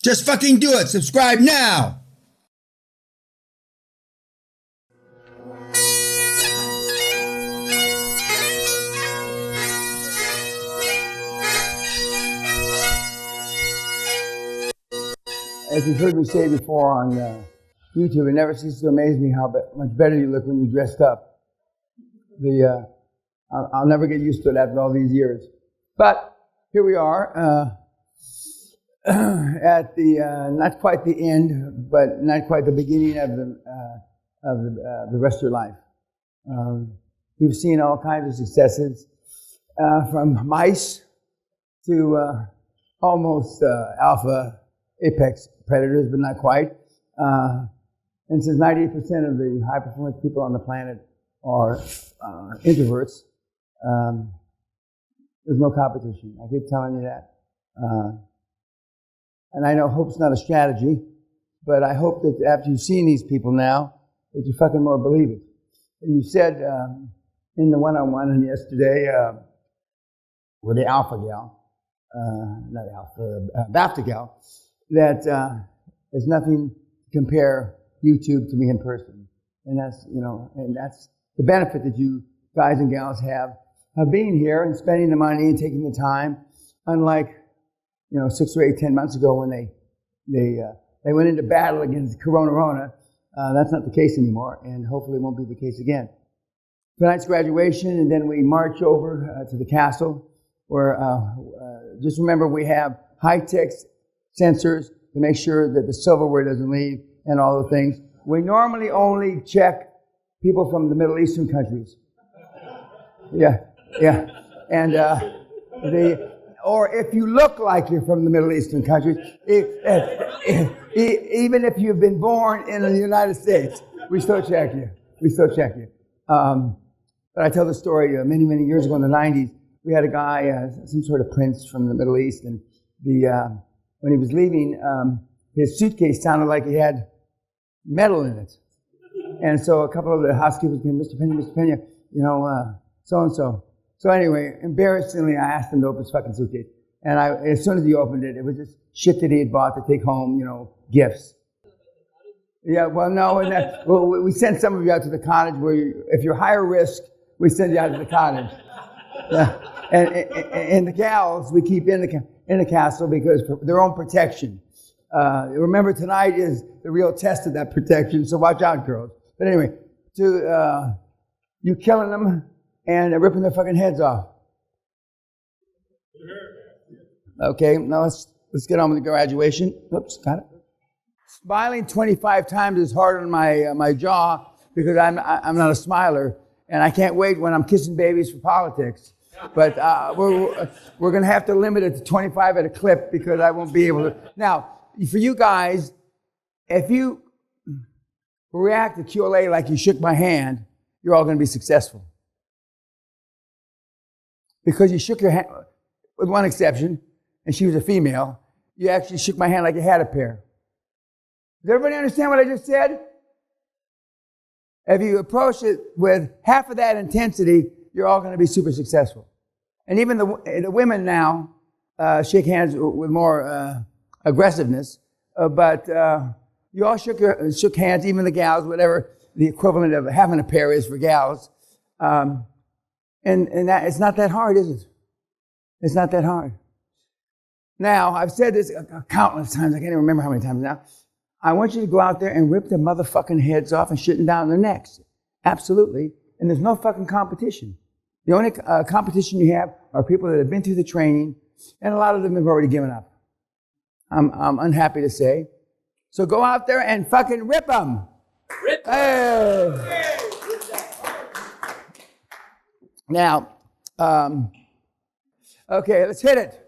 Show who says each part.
Speaker 1: Just fucking do it. Subscribe now.
Speaker 2: As you've heard me say before on YouTube, it never ceases to amaze me how much better you look when you're dressed up. I'll never get used to it after all these years. But here we are at the not quite the end, but not quite the beginning of the rest of your life. We've seen all kinds of successes, from mice to almost alpha apex predators, but not quite. And since 98% of the high-performance people on the planet are introverts, there's no competition. I keep telling you that. And I know hope's not a strategy, but I hope that after you've seen these people now, that you fucking more believe it. And you said in the one-on-one and yesterday with the alpha gal, not alpha, BAFTA gal, that there's nothing to compare YouTube to me in person. And that's, and that's the benefit that you guys and gals have of being here and spending the money and taking the time, unlike, 6 or 8, 10 months ago when they went into battle against Corona. That's not the case anymore, and hopefully it won't be the case again. Tonight's graduation, and then we march over to the castle, where just remember we have high-tech sensors to make sure that the silverware doesn't leave and all the things. We normally only check people from the Middle Eastern countries. Yeah. And or if you look like you're from the Middle Eastern countries, even if you've been born in the United States, we still check you. But I tell the story, many, many years ago in the 90s, we had a guy, some sort of prince from the Middle East, and when he was leaving, his suitcase sounded like he had metal in it. And so a couple of the housekeepers came, Mr. Peña, so-and-so. So anyway, embarrassingly, I asked him to open his fucking suitcase. And as soon as he opened it, it was just shit that he had bought to take home, gifts. Yeah, well, no, we send some of you out to the cottage where if you're higher risk, we send you out to the cottage. Yeah. And the gals we keep in the castle because for their own protection. Remember, tonight is the real test of that protection, so watch out, girls. But anyway, to you killing them and ripping their fucking heads off. Okay, now let's get on with the graduation. Oops, got it. Smiling 25 times is hard on my jaw because I'm not a smiler, and I can't wait when I'm kissing babies for politics. But we're going to have to limit it to 25 at a clip because I won't be able to. Now, for you guys, if you react to QLA like you shook my hand, you're all going to be successful. Because you shook your hand, with one exception, and she was a female, you actually shook my hand like you had a pair. Does everybody understand what I just said? If you approach it with half of that intensity, you're all going to be super successful. And even the women now shake hands with more aggressiveness, but you all shook hands, even the gals, whatever the equivalent of having a pair is for gals. And that, it's not that hard, is it? It's not that hard. Now, I've said this countless times. I can't even remember how many times now. I want you to go out there and rip their motherfucking heads off and shit them down their necks. Absolutely. And there's no fucking competition. The only competition you have are people that have been through the training, and a lot of them have already given up. I'm unhappy to say. So go out there and fucking rip them. Rip them. Hey. Now, okay, let's hit it.